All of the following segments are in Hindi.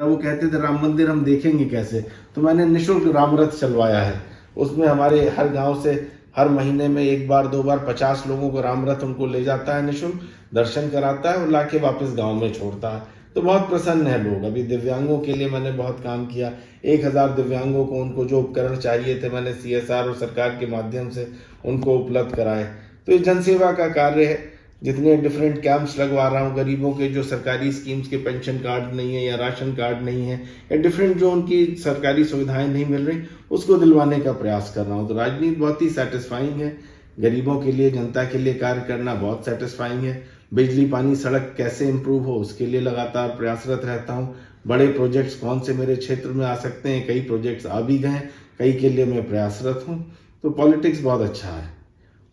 वो कहते थे राम मंदिर हम देखेंगे कैसे, तो मैंने निःशुल्क राम रथ चलवाया है। उसमें हमारे हर गांव से हर महीने में एक बार 2 बार 50 लोगों को राम रथ उनको ले जाता है, निःशुल्क दर्शन कराता है और लाके वापस गांव में छोड़ता है। तो बहुत प्रसन्न है लोग। अभी दिव्यांगों के लिए मैंने बहुत काम किया। 1000 दिव्यांगों को उनको जो उपकरण चाहिए थे मैंने CSR और सरकार के माध्यम से उनको उपलब्ध कराए। तो ये जनसेवा का कार्य है। जितने डिफरेंट कैंप्स लगवा रहा हूँ गरीबों के, जो सरकारी स्कीम्स के पेंशन कार्ड नहीं है या राशन कार्ड नहीं है या डिफरेंट जो उनकी सरकारी सुविधाएं नहीं मिल रही, उसको दिलवाने का प्रयास कर रहा हूँ। तो राजनीति बहुत ही सेटिस्फाइंग है। गरीबों के लिए, जनता के लिए कार्य करना बहुत सेटिस्फाइंग है। बिजली पानी सड़क कैसे इम्प्रूव हो उसके लिए लगातार प्रयासरत रहता हूँ। बड़े प्रोजेक्ट्स कौन से मेरे क्षेत्र में आ सकते हैं, कई प्रोजेक्ट्स आ भी गए, कई के लिए मैं प्रयासरत हूँ। तो पॉलिटिक्स बहुत अच्छा है।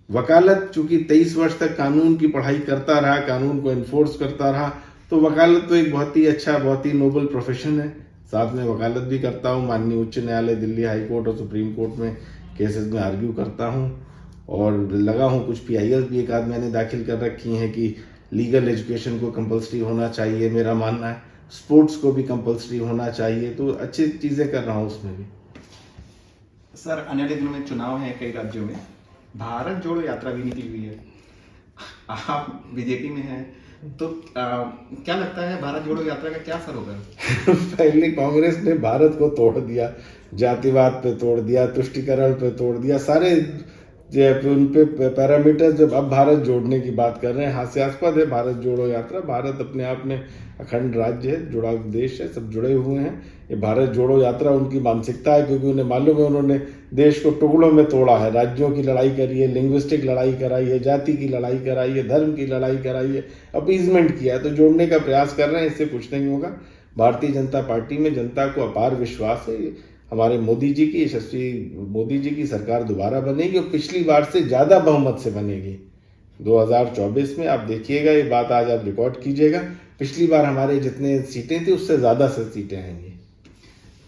वकालत, चूंकि 23 वर्ष तक कानून की पढ़ाई करता रहा, कानून को इन्फोर्स करता रहा, तो वकालत तो एक बहुत ही अच्छा, बहुत ही नोबल प्रोफेशन है। साथ में वकालत भी करता हूँ। माननीय उच्च न्यायालय, दिल्ली हाई कोर्ट और सुप्रीम कोर्ट में केसेस में आर्ग्यू करता हूँ और लगा हूँ। कुछ PILs भी एक आध मैंने दाखिल कर रखी हैं कि लीगल एजुकेशन को कंपलसरी होना चाहिए, मेरा मानना है। स्पोर्ट्स को भी कंपलसरी होना चाहिए। तो अच्छी चीज़ें कर रहा हूँ उसमें भी। सर, आने वाले दिनों में चुनाव है कई राज्यों में, भारत जोड़ो यात्रा भी निकली हुई है, आप बीजेपी में हैं, तो क्या लगता है भारत जोड़ो यात्रा का क्या असर होगा? पहले कांग्रेस ने भारत को तोड़ दिया, जातिवाद पे तोड़ दिया, तुष्टिकरण पे तोड़ दिया, सारे उन पे पैरामीटर। जब अब भारत जोड़ने की बात कर रहे हैं, हास्यास्पद है भारत जोड़ो यात्रा। भारत अपने आप में अखंड राज्य है, जुड़ा देश है, सब जुड़े हुए हैं। ये भारत जोड़ो यात्रा उनकी मानसिकता है, क्योंकि उन्हें मालूम है उन्होंने देश को टुकड़ों में तोड़ा है। राज्यों की लड़ाई करी है, लिंग्विस्टिक लड़ाई कराई है, जाति की लड़ाई कराई है, धर्म की लड़ाई कराई है, अपीजमेंट किया है। तो जोड़ने का प्रयास कर रहे हैं, इससे कुछ नहीं होगा। भारतीय जनता पार्टी में जनता को अपार विश्वास है। हमारे मोदी जी की, यशस्वी मोदी जी की सरकार दोबारा बनेगी और पिछली बार से ज्यादा बहुमत से बनेगी। 2024 में आप देखिएगा, ये बात आज आप रिकॉर्ड कीजिएगा, पिछली बार हमारे जितने सीटें थी उससे ज्यादा से सीटें आएंगी।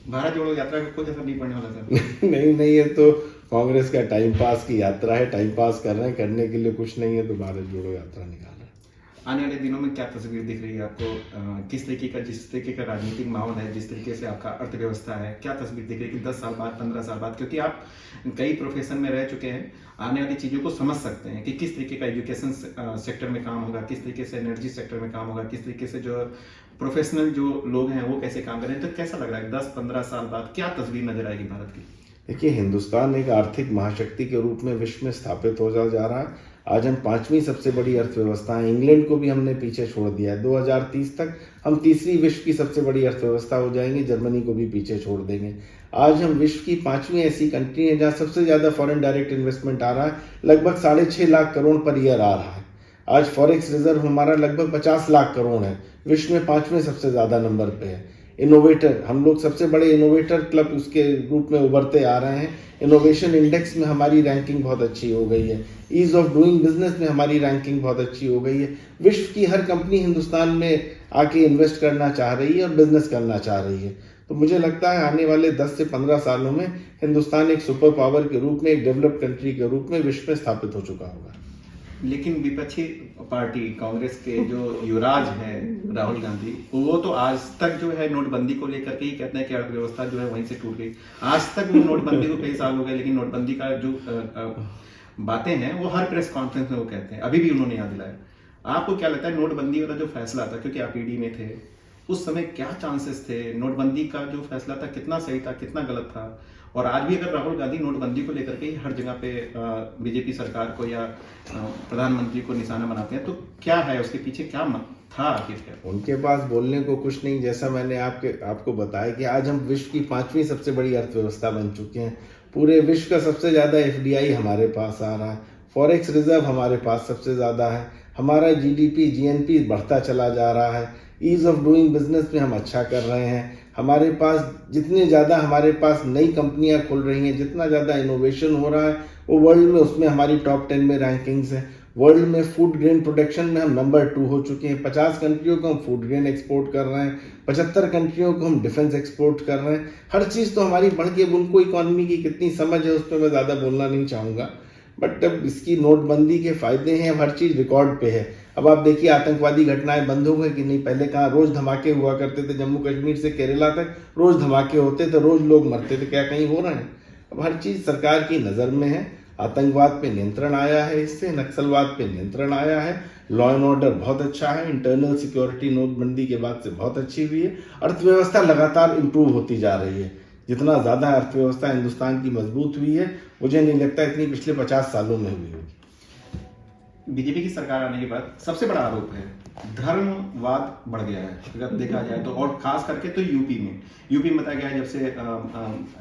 भारत जोड़ो यात्रा का कोई असर नहीं पड़ने वाला सर? नहीं, ये तो कांग्रेस का टाइम पास की यात्रा है। टाइम पास कर रहे हैं, करने के लिए कुछ नहीं है, तो भारत जोड़ो यात्रा निकाल रहे हैं। आने वाले दिनों में क्या तस्वीर दिख रही है आपको? किस तरीके का, जिस तरीके का राजनीतिक माहौल है, जिस तरीके से आपका अर्थव्यवस्था है, क्या तस्वीर दिख रही है कि 10 साल बाद, 15 साल बाद, क्योंकि आप कई प्रोफेशन में रह चुके हैं, आने वाली चीज़ों को समझ सकते हैं कि किस तरीके का एजुकेशन सेक्टर में काम होगा, किस तरीके से एनर्जी सेक्टर में काम होगा, किस तरीके से जो प्रोफेशनल जो लोग हैं वो कैसे काम कर रहे हैं। तो कैसा लग रहा है 10-15 साल बाद क्या तस्वीर नजर आएगी भारत की? देखिए, हिंदुस्तान एक आर्थिक महाशक्ति के रूप में विश्व में स्थापित हो जा रहा है। आज हम 5वीं सबसे बड़ी अर्थव्यवस्था है। इंग्लैंड को भी हमने पीछे छोड़ दिया है। 2030 तक हम तीसरी विश्व की सबसे बड़ी अर्थव्यवस्था हो जाएंगे। जर्मनी को भी पीछे छोड़ देंगे। आज हम विश्व की 5वीं ऐसी कंट्री है जहां सबसे ज्यादा फॉरेन डायरेक्ट इन्वेस्टमेंट आ रहा है। लगभग 6.5 लाख करोड़ पर ईयर आ रहा है। आज फॉरेक्स रिजर्व हमारा लगभग 50 लाख करोड़ है। विश्व में 5वें सबसे ज्यादा नंबर पे है। इनोवेटर, हम लोग सबसे बड़े इनोवेटर क्लब उसके रूप में उभरते आ रहे हैं। इनोवेशन इंडेक्स में हमारी रैंकिंग बहुत अच्छी हो गई है। ईज ऑफ डूइंग बिजनेस में हमारी रैंकिंग बहुत अच्छी हो गई है। विश्व की हर कंपनी हिंदुस्तान में आके इन्वेस्ट करना चाह रही है और बिजनेस करना चाह रही है। तो मुझे लगता है आने वाले 10 से 15 सालों में हिंदुस्तान एक सुपर पावर के रूप में, एक डेवलप्ड कंट्री के रूप में विश्व में स्थापित हो चुका होगा। लेकिन विपक्षी पार्टी कांग्रेस के जो युवराज है राहुल गांधी, वो तो आज तक जो है नोटबंदी को लेकर के ही कहते हैं कि अर्थव्यवस्था जो है वहीं से टूट गई। आज तक वो नोटबंदी को कई साल हो गए, लेकिन नोटबंदी का जो बातें हैं वो हर प्रेस कॉन्फ्रेंस में वो कहते हैं, अभी भी उन्होंने याद दिलाया। आपको क्या लगता है नोटबंदी वाला जो फैसला था, क्योंकि आप ईडी में थे, उस समय क्या चांसेस थे? नोटबंदी का जो फैसला था कितना सही था, कितना गलत था? और आज भी अगर राहुल गांधी नोटबंदी को लेकर के ही हर जगह पे बीजेपी सरकार को या प्रधानमंत्री को निशाना बनाते हैं, तो क्या है उसके पीछे, क्या था आखिर? उनके पास बोलने को कुछ नहीं। जैसा मैंने आपको बताया कि आज हम विश्व की 5वीं सबसे बड़ी अर्थव्यवस्था बन चुके हैं। पूरे विश्व का सबसे ज्यादा FDI हमारे पास आ रहा है। फॉरेक्स रिजर्व हमारे पास सबसे ज्यादा है। हमारा GDP GNP बढ़ता चला जा रहा है। ईज ऑफ डूइंग बिजनेस में हम अच्छा कर रहे हैं। हमारे पास जितने ज़्यादा हमारे पास नई कंपनियां खुल रही हैं, जितना ज़्यादा इनोवेशन हो रहा है, वो वर्ल्ड में, उसमें हमारी टॉप 10 में रैंकिंग्स हैं। वर्ल्ड में फूड ग्रेन प्रोडक्शन में हम नंबर 2 हो चुके हैं। 50 कंट्रियों को हम फूड ग्रेन एक्सपोर्ट कर रहे हैं। 75 कंट्रियों को हम डिफेंस एक्सपोर्ट कर रहे हैं। हर चीज़ तो हमारी बढ़ के, उनको इकोनॉमी की कितनी समझ है उस पर मैं ज़्यादा बोलना नहीं चाहूँगा। बट अब इसकी नोटबंदी के फायदे हैं, अब हर चीज़ रिकॉर्ड पे है। अब आप देखिए आतंकवादी घटनाएं बंद हो गई कि नहीं? पहले कहाँ रोज धमाके हुआ करते थे, जम्मू कश्मीर से केरला तक रोज धमाके होते थे, रोज लोग मरते थे, क्या कहीं हो रहे हैं? अब हर चीज सरकार की नजर में है। आतंकवाद पे नियंत्रण आया है, इससे नक्सलवाद पे नियंत्रण आया है, लॉ एंड ऑर्डर बहुत अच्छा है, इंटरनल सिक्योरिटी नोटबंदी के बाद से बहुत अच्छी हुई है, अर्थव्यवस्था लगातार इंप्रूव होती जा रही है। जितना ज्यादा अर्थव्यवस्था हिंदुस्तान की मजबूत हुई है, मुझे नहीं लगता इतनी पिछले 50 सालों में हुई होगी। बीजेपी की सरकार आने के बाद सबसे बड़ा आरोप है धर्मवाद बढ़ गया है, अगर देखा जाए तो, और खास करके तो यूपी में बताया गया है, जब से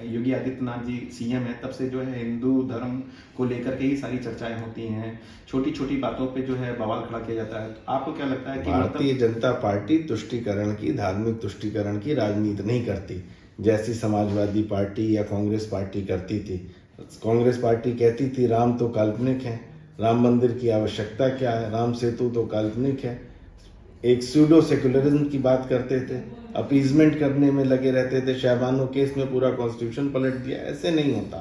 योगी आदित्यनाथ जी सीएम है तब से जो है हिंदू धर्म को लेकर के ही सारी चर्चाएं होती हैं, छोटी छोटी बातों पे जो है बवाल खड़ा किया जाता है। तो आपको क्या लगता है कि भारतीय जनता पार्टी तुष्टीकरण की, धार्मिक तुष्टीकरण की राजनीति नहीं करती, जैसी समाजवादी पार्टी या कांग्रेस पार्टी करती थी। कांग्रेस पार्टी कहती थी राम तो काल्पनिक है, राम मंदिर की आवश्यकता क्या है, राम सेतु तो काल्पनिक है, एक सूडो सेकुलरिज्म की बात करते थे, अपीजमेंट करने में लगे रहते थे, शहबानो केस में पूरा कॉन्स्टिट्यूशन पलट दिया। ऐसे नहीं होता।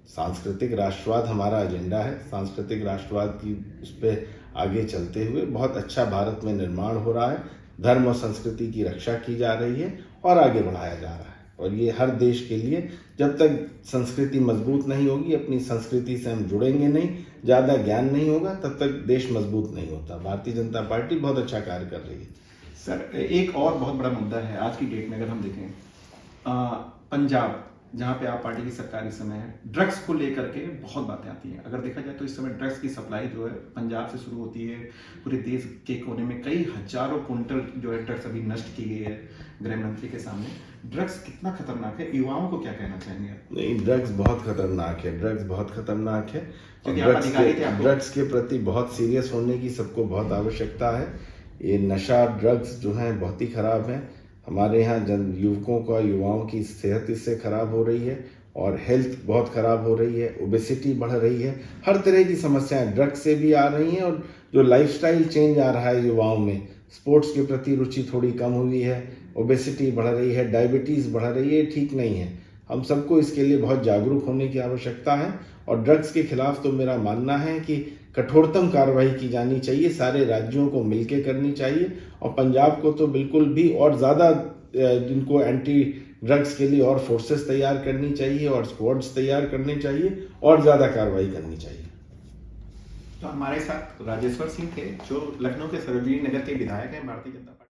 सांस्कृतिक राष्ट्रवाद हमारा एजेंडा है, सांस्कृतिक राष्ट्रवाद की उस पर आगे चलते हुए बहुत अच्छा भारत में निर्माण हो रहा है, धर्म और संस्कृति की रक्षा की जा रही है और आगे बढ़ाया जा रहा है। और ये हर देश के लिए, जब तक संस्कृति मजबूत नहीं होगी, अपनी संस्कृति से हम जुड़ेंगे नहीं, ज़्यादा ज्ञान नहीं होगा, तब तक देश मजबूत नहीं होता। भारतीय जनता पार्टी बहुत अच्छा कार्य कर रही है। सर एक और बहुत बड़ा मुद्दा है आज की डेट में, अगर हम देखें पंजाब जहाँ पे आप पार्टी की सरकार इस समय है, ड्रग्स को लेकर के बहुत बातें आती हैं। अगर देखा जाए तो इस समय ड्रग्स की सप्लाई जो है पंजाब से शुरू होती है, पूरे देश के कोने में कई हजारों कुंटल जो है ड्रग्स अभी नष्ट की गई है गृह मंत्री के सामने। ड्रग्स कितना खतरनाक है, युवाओं को क्या कहना चाहेंगे आप? नहीं, ड्रग्स बहुत खतरनाक है, ड्रग्स बहुत खतरनाक है। क्योंकि आप अधिकारी थे, आपको ड्रग्स के प्रति बहुत सीरियस होने की सबको बहुत आवश्यकता है। ये नशा ड्रग्स जो हैं बहुत ही खराब हैं। हमारे यहाँ युवकों का, युवाओं की सेहत इससे खराब हो रही है और हेल्थ बहुत खराब हो रही है, ओबेसिटी बढ़ रही है, हर तरह की समस्याएं ड्रग्स से भी आ रही हैं। और जो लाइफस्टाइल चेंज आ रहा है युवाओं में, स्पोर्ट्स के प्रति रुचि थोड़ी कम हुई है, ओबेसिटी बढ़ रही है, डायबिटीज़ बढ़ रही है, ठीक नहीं है। हम सबको इसके लिए बहुत जागरूक होने की आवश्यकता है। और ड्रग्स के खिलाफ तो मेरा मानना है कि कठोरतम कार्रवाई की जानी चाहिए, सारे राज्यों को मिलकर करनी चाहिए, और पंजाब को तो बिल्कुल भी और ज़्यादा जिनको एंटी ड्रग्स के लिए और फोर्सेस तैयार करनी चाहिए और स्क्वाड्स तैयार करने चाहिए और ज़्यादा कार्रवाई करनी चाहिए। तो हमारे साथ राजेश्वर सिंह थे, जो लखनऊ के सरोजिनी नगर के विधायक हैं भारतीय जनता पार्टी।